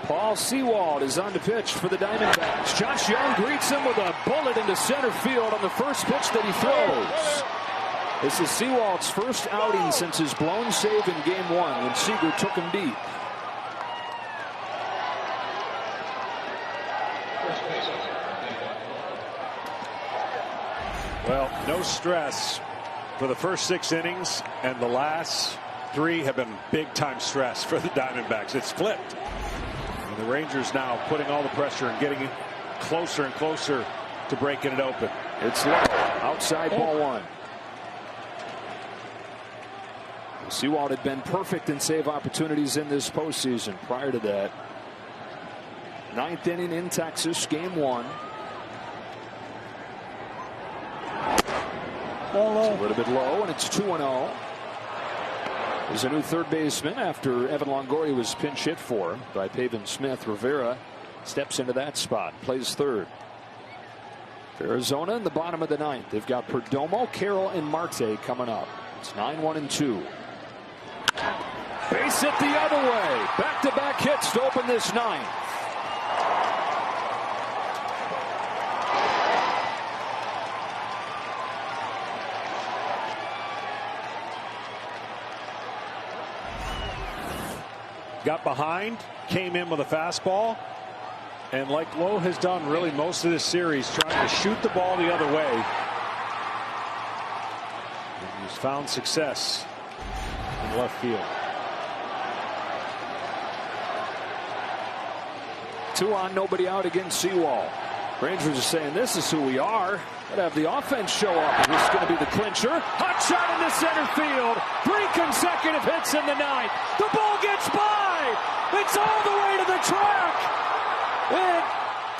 Paul Sewald is on the pitch for the Diamondbacks. Josh Young greets him with a bullet into center field on the first pitch that he throws. This is Sewald's first outing since his blown save in Game 1 when Seager took him deep. Well, no stress for the first 6 innings, and the last 3 have been big-time stress for the Diamondbacks. It's flipped. And the Rangers now putting all the pressure and getting it closer and closer to breaking it open. It's low. Outside ball 1. Sewald had been perfect in save opportunities in this postseason. Prior to that, 9th inning in Texas, Game 1. It's a little bit low, and it's 2-0. There's a new third baseman after Evan Longoria was pinch hit for by Pavin Smith. Rivera steps into that spot, plays third. For Arizona in the bottom of the 9th, they've got Perdomo, Carroll, and Marte coming up. It's 9-1-2. Base hit the other way. Back-to-back hits to open this 9th. Got behind, came in with a fastball, and like Lowe has done really most of this series, trying to shoot the ball the other way. And he's found success in left field. 2 on, nobody out against Sewald. Rangers are saying this is who we are. Gotta have the offense show up. This is going to be the clincher. Hot shot into center field. 3 consecutive hits in the 9th. The ball gets by. It's all the way to the track. It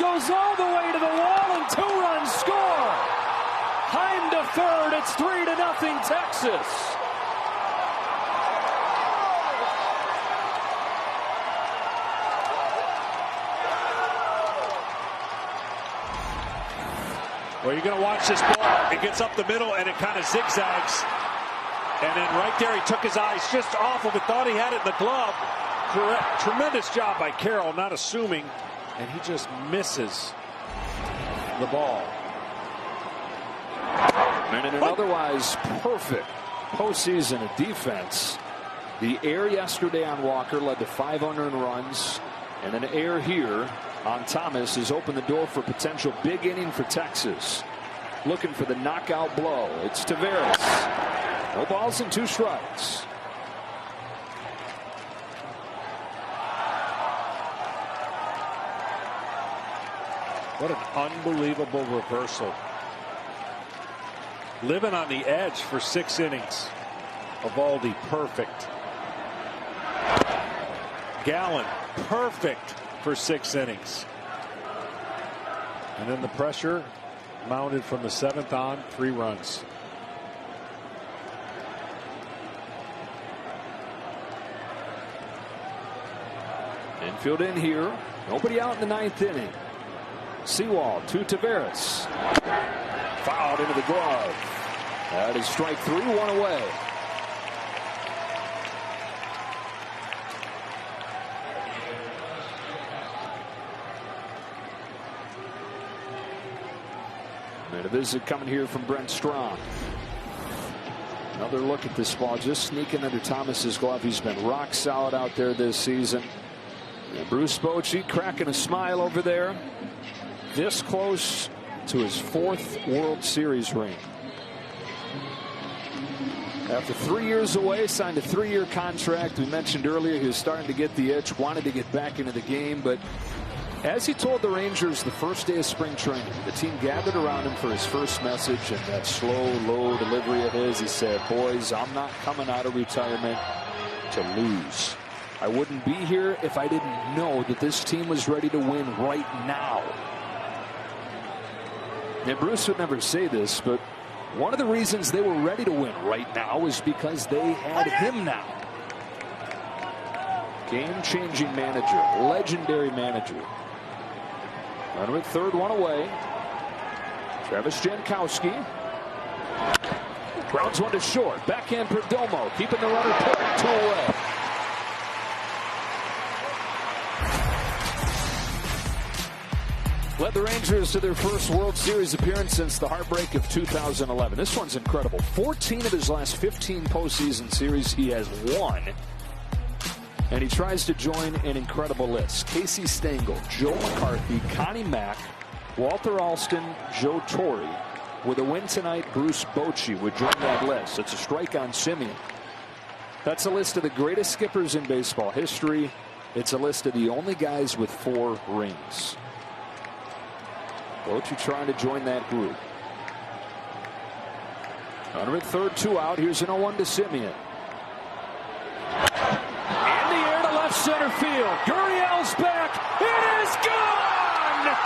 goes all the way to the wall, and 2-runs score. Heim to third. It's 3-0 Texas. Well, you're going to watch this ball. It gets up the middle, and it kind of zigzags. And then right there, he took his eyes just off of it. Thought he had it in the glove. Tremendous job by Carroll, not assuming. And he just misses the ball. And in an otherwise perfect postseason of defense, the error yesterday on Walker led to 5 unearned runs. And an error here on Thomas has opened the door for a potential big inning for Texas. Looking for the knockout blow. It's Taveras. No balls and 2 strikes. What an unbelievable reversal. Living on the edge for 6 innings. Eovaldi, perfect. Gallen, perfect for 6 innings. And then the pressure mounted from the 7th on, 3 runs. Infield in here. Nobody out in the 9th inning. Sewald to Taveras. Fouled into the glove. That is strike 3, 1 away. And a visit coming here from Brent Strong. Another look at this ball, just sneaking under Thomas's glove. He's been rock solid out there this season. And Bruce Bochy cracking a smile over there. This close to his 4th World Series ring. After 3 years away, signed a 3-year contract. We mentioned earlier he was starting to get the itch, wanted to get back into the game, but as he told the Rangers the first day of spring training, the team gathered around him for his first message, and that slow, low delivery of his, he said, "Boys, I'm not coming out of retirement to lose. I wouldn't be here if I didn't know that this team was ready to win right now." And Bruce would never say this, but one of the reasons they were ready to win right now is because they had him now. Game-changing manager, legendary manager. Runner at third, 1 away. Travis Jankowski. Grounds 1 to short. Backhand Perdomo, keeping the runner put, 2 away. Led the Rangers to their first World Series appearance since the heartbreak of 2011. This one's incredible. 14 of his last 15 postseason series he has won. And he tries to join an incredible list. Casey Stengel, Joe McCarthy, Connie Mack, Walter Alston, Joe Torre. With a win tonight, Bruce Bochy would join that list. It's a strike on Semien. That's a list of the greatest skippers in baseball history. It's a list of the only guys with 4 rings. Bochy trying to join that group. Under at third, 2 out. Here's an 0-1 to Semien. In the air to left center field. Gurriel's back. It is gone!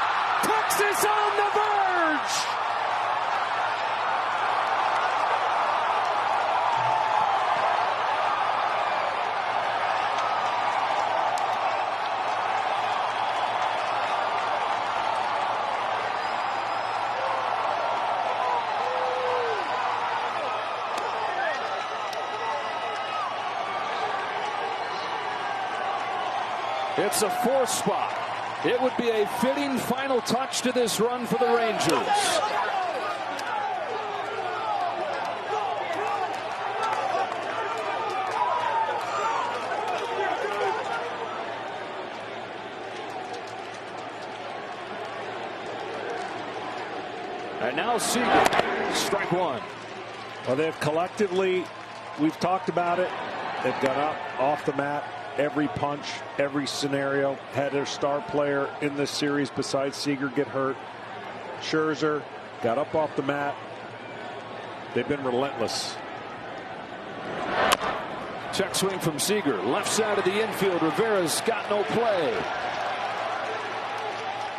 Texas on the verge! It's a 4 spot. It would be a fitting final touch to this run for the Rangers. And now Seager, strike 1. Well, they've collectively, we've talked about it, they've got up off the mat. Every punch, every scenario, had their star player in this series besides Seager get hurt. Scherzer got up off the mat. They've been relentless. Check swing from Seager. Left side of the infield. Rivera's got no play.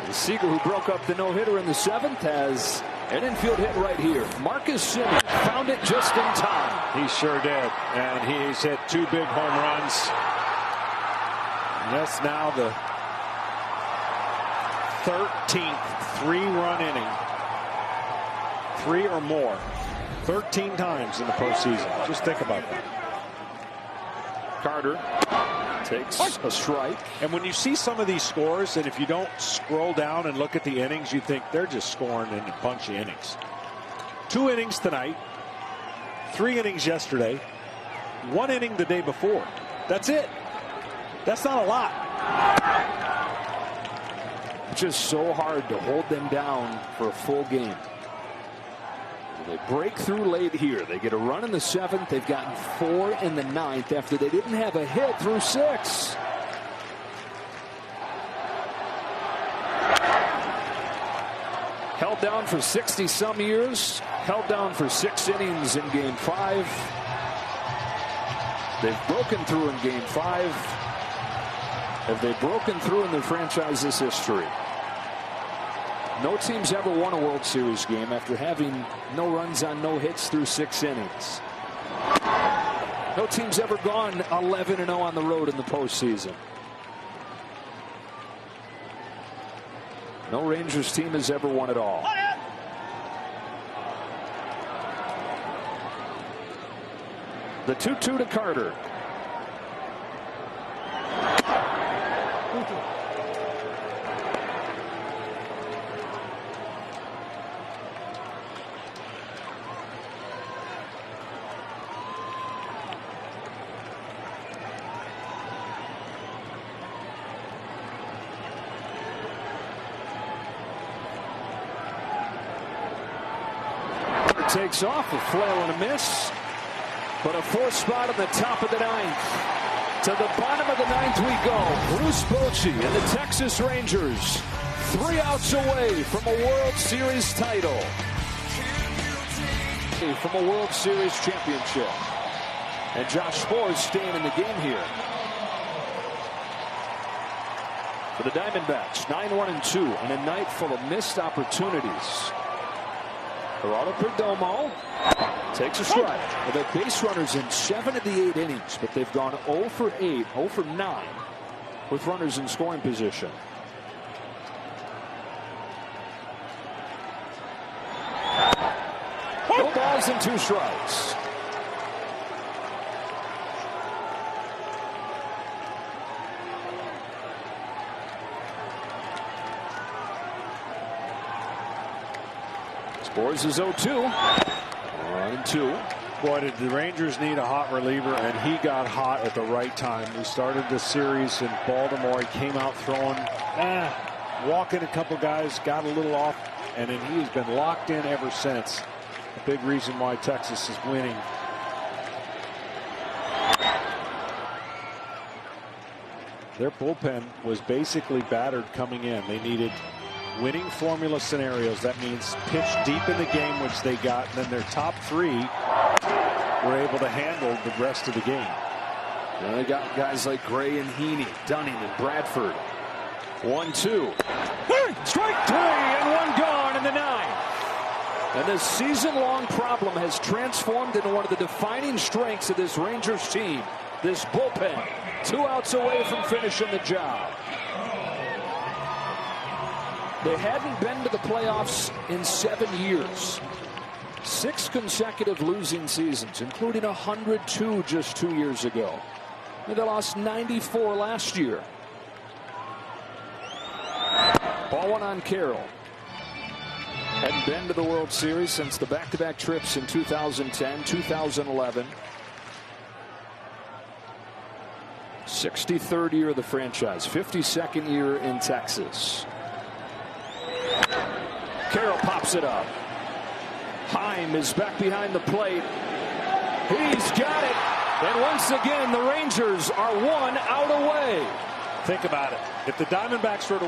And Seager, who broke up the no-hitter in the 7th, has an infield hit right here. Marcus Semien found it just in time. He sure did. And he's hit 2 big home runs. And that's now the 13th 3-run inning. 3 or more. 13 times in the postseason. Just think about that. Carter takes a strike. And when you see some of these scores, and if you don't scroll down and look at the innings, you think they're just scoring in a bunch of innings. 2 innings tonight. 3 innings yesterday. 1 inning the day before. That's it. That's not a lot. It's just so hard to hold them down for a full game. They break through late here. They get a run in the 7th. They've gotten 4 in the 9th after they didn't have a hit through 6. Held down for 60-some years. Held down for 6 innings in Game 5. They've broken through in Game 5. Have they broken through in their franchise's history? No team's ever won a World Series game after having no runs on no hits through 6 innings. No team's ever gone 11-0 on the road in the postseason. No Rangers team has ever won it all. The 2-2 to Carter. Takes off, a flail and a miss, but a 4th spot on the top of the 9th. To the bottom of the 9th we go. Bruce Bochy and the Texas Rangers 3 outs away from a World Series title. From a World Series championship. And Josh Sborz staying in the game here. For the Diamondbacks, 9-1-2 and a night full of missed opportunities. Geraldo Perdomo takes a strike. Well, they're base runners in 7 of the 8 innings, but they've gone 0 for 8, 0 for 9 with runners in scoring position. No balls and 2 strikes. Scores his 0-2. 1-2. Boy, did the Rangers need a hot reliever, and he got hot at the right time. We started the series in Baltimore. He came out throwing, walking a couple guys, got a little off, and then he has been locked in ever since. A big reason why Texas is winning. Their bullpen was basically battered coming in. They needed winning formula scenarios. That means pitch deep in the game, which they got, and then their top three were able to handle the rest of the game. They got guys like Gray and Heaney, Dunning and Bradford. 1-2. Strike 3 and 1 gone in the 9th. And this season-long problem has transformed into one of the defining strengths of this Rangers team. This bullpen, 2 outs away from finishing the job. They hadn't been to the playoffs in 7 years. 6 consecutive losing seasons, including 102 just 2 years ago. They lost 94 last year. Ball 1 on Carroll. Hadn't been to the World Series since the back-to-back trips in 2010, 2011. 63rd year of the franchise, 52nd year in Texas. Carroll pops it up. Heim is back behind the plate. He's got it. And once again, the Rangers are 1 out away. Think about it. If the Diamondbacks were to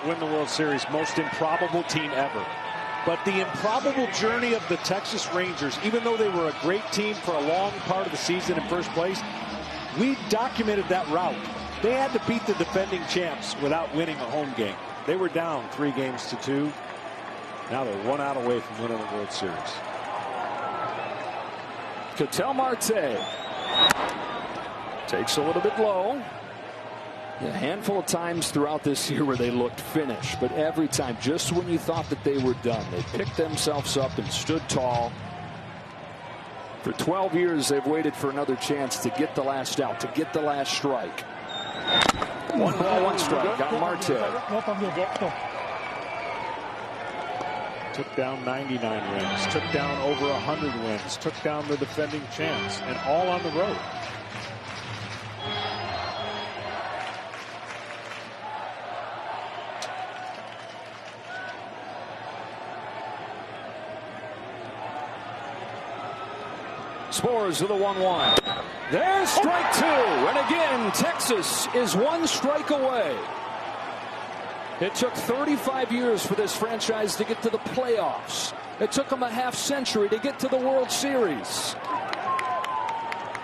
win the World Series, most improbable team ever. But the improbable journey of the Texas Rangers, even though they were a great team for a long part of the season in first place, we documented that route. They had to beat the defending champs without winning a home game. They were down 3-2. Now they're 1 out away from winning the World Series. Ketel Marte takes a little bit low. A handful of times throughout this year where they looked finished, but every time, just when you thought that they were done, they picked themselves up and stood tall. For 12 years, they've waited for another chance to get the last out, to get the last strike. 1 ball, 1 strike on Marte. Took down 99 wins, took down over 100 wins, took down the defending champs, and all on the road. Spores with a 1-1. There's strike 2. And again, Texas is 1 strike away. It took 35 years for this franchise to get to the playoffs. It took them a half-century to get to the World Series.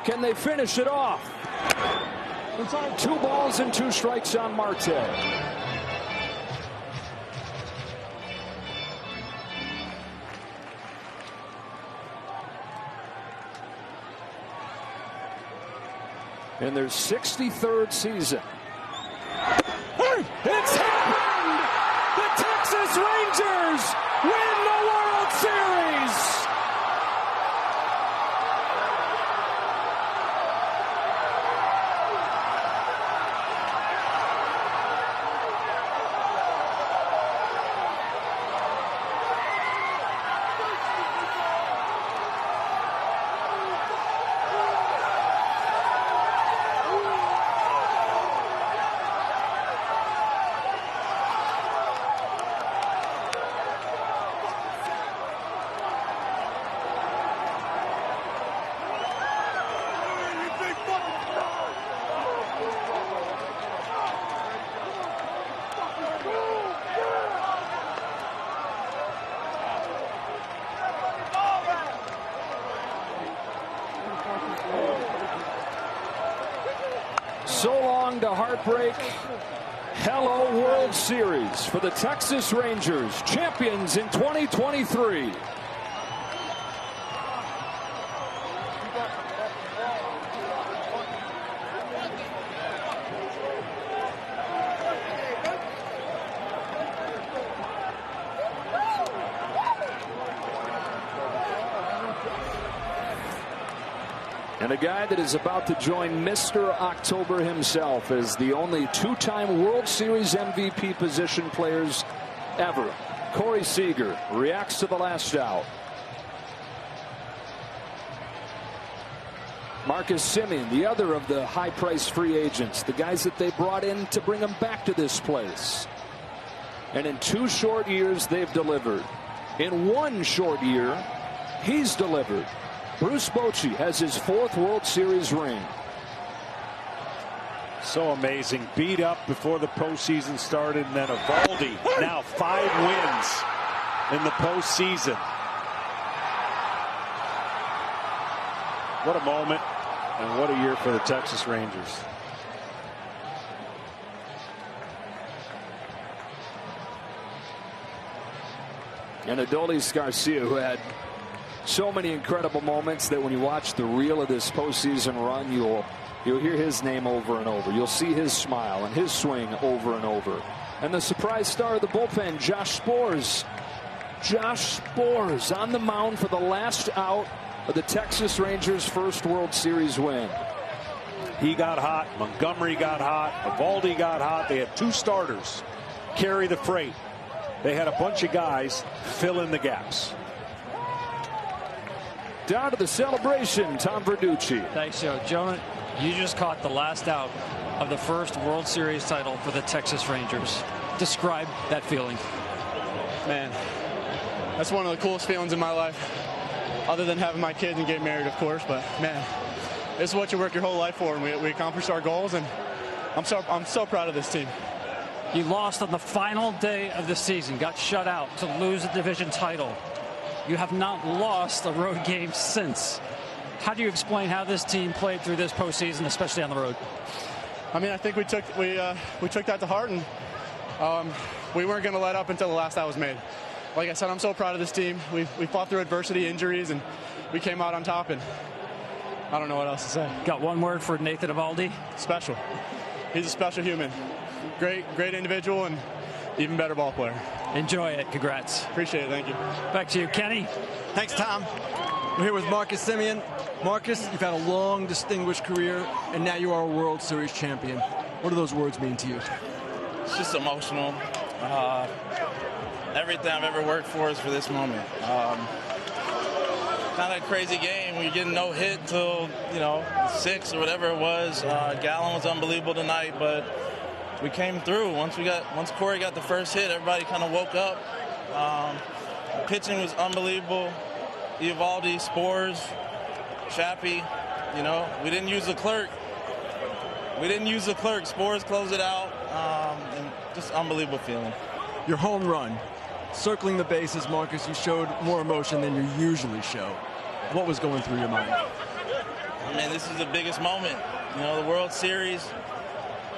Can they finish it off? 2 balls and 2 strikes on Marte. In their 63rd season. It's happened! The Texas Rangers win the World Series! So long to heartbreak. Hello World Series for the Texas Rangers, champions in 2023. And a guy that is about to join Mr. October himself as the only 2-time World Series MVP position players ever. Corey Seager reacts to the last out. Marcus Semien, the other of the high-priced free agents, the guys that they brought in to bring them back to this place. And in 2 short years, they've delivered. In 1 short year, he's delivered. Bruce Bochy has his 4th World Series ring. So amazing. Beat up before the postseason started, and then Eovaldi now 5 wins in the postseason. What a moment, and what a year for the Texas Rangers. And Adolis Garcia, who had so many incredible moments that when you watch the reel of this postseason run, you'll hear his name over and over. You'll see his smile and his swing over and over. And the surprise star of the bullpen, Josh Sborz. Josh Sborz on the mound for the last out of the Texas Rangers' first World Series win. He got hot. Montgomery got hot. Eovaldi got hot. They had 2 starters carry the freight. They had a bunch of guys fill in the gaps. Down to the celebration, Tom Verducci. Thanks, Joe. Jonah, you just caught the last out of the first World Series title for the Texas Rangers. Describe that feeling. Man, that's one of the coolest feelings in my life, other than having my kids and getting married, of course. But man, this is what you work your whole life for, and we accomplished our goals, and I'm so proud of this team. You lost on the final day of the season, got shut out to lose the division title. You have not lost a road game since. How do you explain how this team played through this postseason, especially on the road? I mean, I think we took that to heart, and we weren't going to let up until the last out was made. Like I said, I'm so proud of this team. We fought through adversity, injuries, and we came out on top, and I don't know what else to say. Got one word for Nathan Eovaldi? Special. He's a special human. Great individual, and even better ball player. Enjoy it. Congrats. Appreciate it. Thank you. Back to you, Kenny. Thanks, Tom. We're here with Marcus Semien. Marcus, you've had a long, distinguished career, and now you are a World Series champion. What do those words mean to you? It's just emotional. Everything I've ever worked for is for this moment. Kind of a crazy game. We're getting no hit till 6 or whatever it was. Gallen was unbelievable tonight, but we came through. Once Corey got the first hit, everybody kind of woke up. The pitching was unbelievable. Eovaldi, Sborz, Chappie. We didn't use the clerk. Sborz closed it out. And just unbelievable feeling. Your home run, circling the bases, Marcus, you showed more emotion than you usually show. What was going through your mind? I mean, this is the biggest moment. The World Series.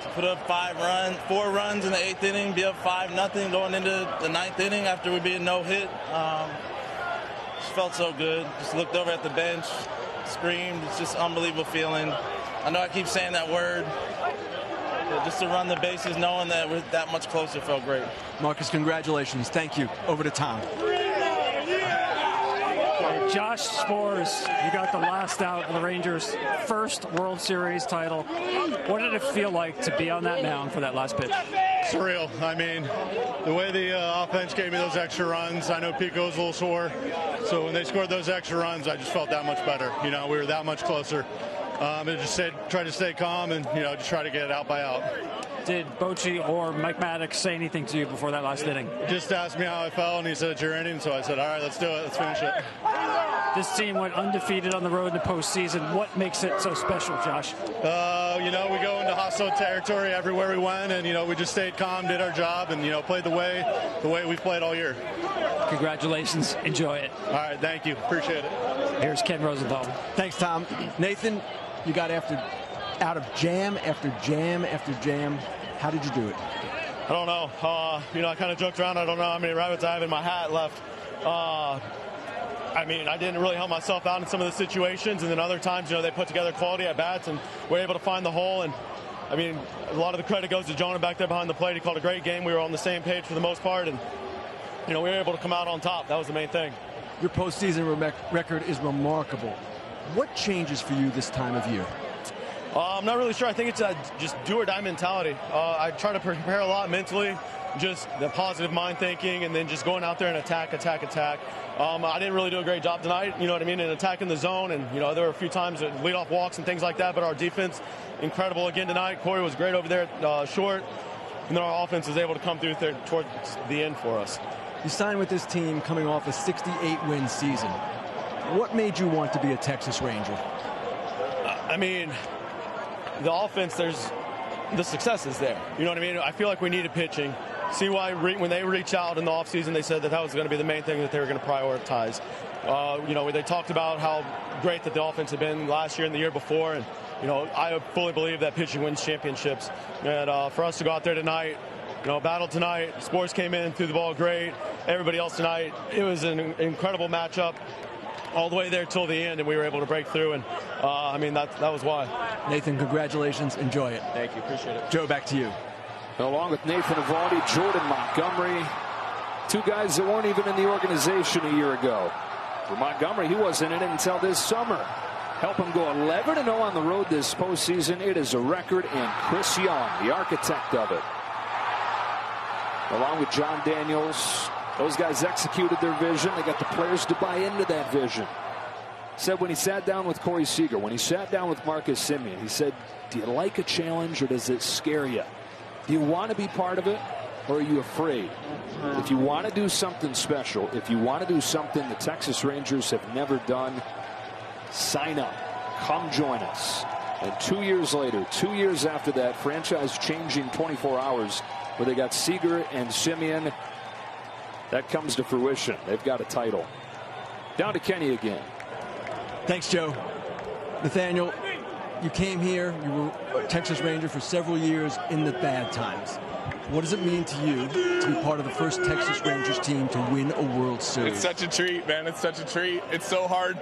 To put up 4 runs in the 8th inning, be up 5-0 going into the 9th inning after we being no hit. Just felt so good. Just looked over at the bench, screamed. It's just an unbelievable feeling. I know I keep saying that word. But just to run the bases knowing that we're that much closer felt great. Marcus, congratulations. Thank you. Over to Tom. Josh Sborz, you got the last out of the Rangers' first World Series title. What did it feel like to be on that mound for that last pitch? Surreal. I mean, the way the offense gave me those extra runs, I know Pico was a little sore. So when they scored those extra runs, I just felt that much better. We were that much closer. And just try to stay calm and, just try to get it out by out. Did Bochy or Mike Maddox say anything to you before that last inning? Just asked me how I felt, and he said, it's your inning. So I said, all right, let's do it. Let's finish it. This team went undefeated on the road in the postseason. What makes it so special, Josh? We go into hostile territory everywhere we went, and, we just stayed calm, did our job, and, played the way we've played all year. Congratulations. Enjoy it. All right, thank you. Appreciate it. Here's Ken Rosenthal. Thanks, Tom. Nathan, you got out of jam after jam after jam. How did you do it? I don't know. I kind of joked around. I don't know how many rabbits I have in my hat left. I didn't really help myself out in some of the situations, and then other times, they put together quality at bats and were able to find the hole. And a lot of the credit goes to Jonah back there behind the plate. He called a great game. We were on the same page for the most part, and we were able to come out on top. That was the main thing. Your postseason record is remarkable. What changes for you this time of year? I'm not really sure. I think it's a just do or die mentality. I try to prepare a lot mentally, just the positive mind thinking, and then just going out there and attack. I didn't really do a great job tonight, you know what I mean, in attacking the zone, and there were a few times that leadoff walks and things like that, but our defense, incredible again tonight. Corey was great over there at short, and then our offense was able to come through there towards the end for us. You signed with this team coming off a 68-win season. What made you want to be a Texas Ranger? I mean, the offense, the success is there. You know what I mean? I feel like we needed pitching. See why when they reached out in the offseason, they said that was going to be the main thing that they were going to prioritize. They talked about how great that the offense had been last year and the year before, and I fully believe that pitching wins championships. And for us to go out there tonight, battle tonight, Sports came in, threw the ball great. Everybody else tonight, it was an incredible matchup all the way there till the end, and we were able to break through, and that was why. Nathan, congratulations. Enjoy it. Thank you. Appreciate it. Joe, back to you. Along with Nathan Eovaldi, Jordan Montgomery, two guys that weren't even in the organization a year ago. For Montgomery, he wasn't in it until this summer. Help him go 11-0 on the road this postseason. It is a record, and Chris Young, the architect of it, along with John Daniels, those guys executed their vision. They got the players to buy into that vision. Said when he sat down with Corey Seager, when he sat down with Marcus Semien, he said, do you like a challenge or does it scare you? Do you want to be part of it or are you afraid? If you want to do something special, if you want to do something the Texas Rangers have never done, sign up. Come join us. And 2 years later, 2 years after that, franchise changing 24 hours where they got Seager and Semien, that comes to fruition. They've got a title. Down to Kenny again. Thanks, Joe. Nathaniel, you came here, you were a Texas Ranger for several years in the bad times. What does it mean to you to be part of the first Texas Rangers team to win a World Series? It's such a treat, man. It's such a treat. It's so hard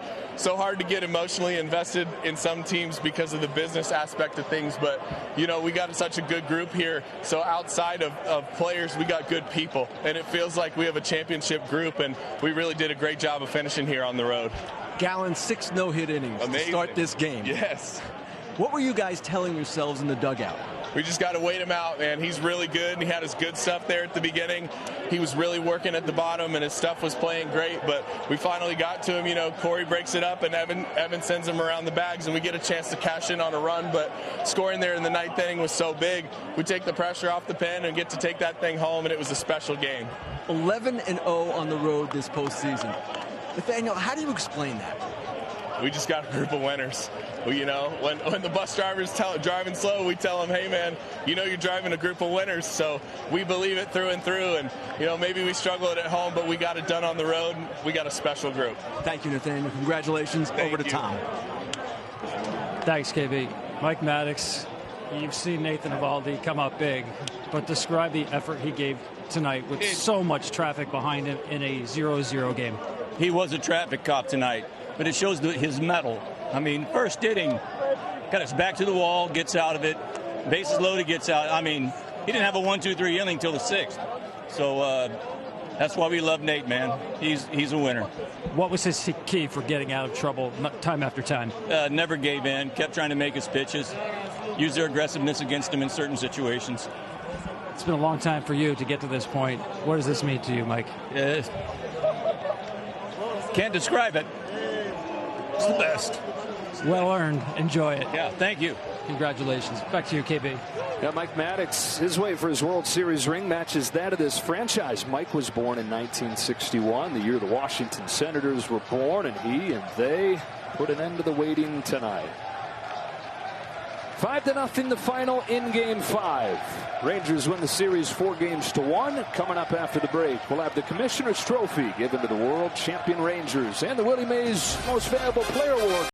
to get emotionally invested in some teams because of the business aspect of things. But, we got such a good group here. So outside of players, we got good people. And it feels like we have a championship group, and we really did a great job of finishing here on the road. Gallen, 6 no-hit innings to start this game. Yes. What were you guys telling yourselves in the dugout? We just got to wait him out, man. He's really good, and he had his good stuff there at the beginning. He was really working at the bottom, and his stuff was playing great, but we finally got to him. Corey breaks it up, and Evan sends him around the bags, and we get a chance to cash in on a run, but scoring there in the 9th inning was so big. We take the pressure off the pen and get to take that thing home, and it was a special game. 11-0 on the road this postseason. Nathaniel, how do you explain that? We just got a group of winners. When the bus drivers driving slow, we tell them, hey, man, you're driving a group of winners. So we believe it through and through. And, maybe we struggled at home, but we got it done on the road. We got a special group. Thank you, Nathaniel. Congratulations. Over to Tom. Thanks, KB. Mike Maddox, you've seen Nathan Eovaldi come up big, but describe the effort he gave tonight with so much traffic behind him in a 0-0 game. He was a traffic cop tonight, but it shows his mettle. I mean, first inning, got his back to the wall, gets out of it, bases loaded, gets out. I mean, he didn't have a 1-2-3 inning till the 6th. So that's why we love Nate, man. He's a winner. What was his key for getting out of trouble time after time? Never gave in, kept trying to make his pitches, used their aggressiveness against him in certain situations. It's been a long time for you to get to this point. What does this mean to you, Mike? Can't describe it. It's the best. Well earned. Enjoy it. Yeah, thank you. Congratulations. Back to you, KB. Yeah, Mike Maddox, his way for his World Series ring matches that of this franchise. Mike was born in 1961, the year the Washington Senators were born, and he and they put an end to the waiting tonight. 5-0 the final in Game 5. Rangers win the series 4-1. Coming up after the break, we'll have the Commissioner's Trophy given to the world champion Rangers and the Willie Mays Most Valuable Player Award.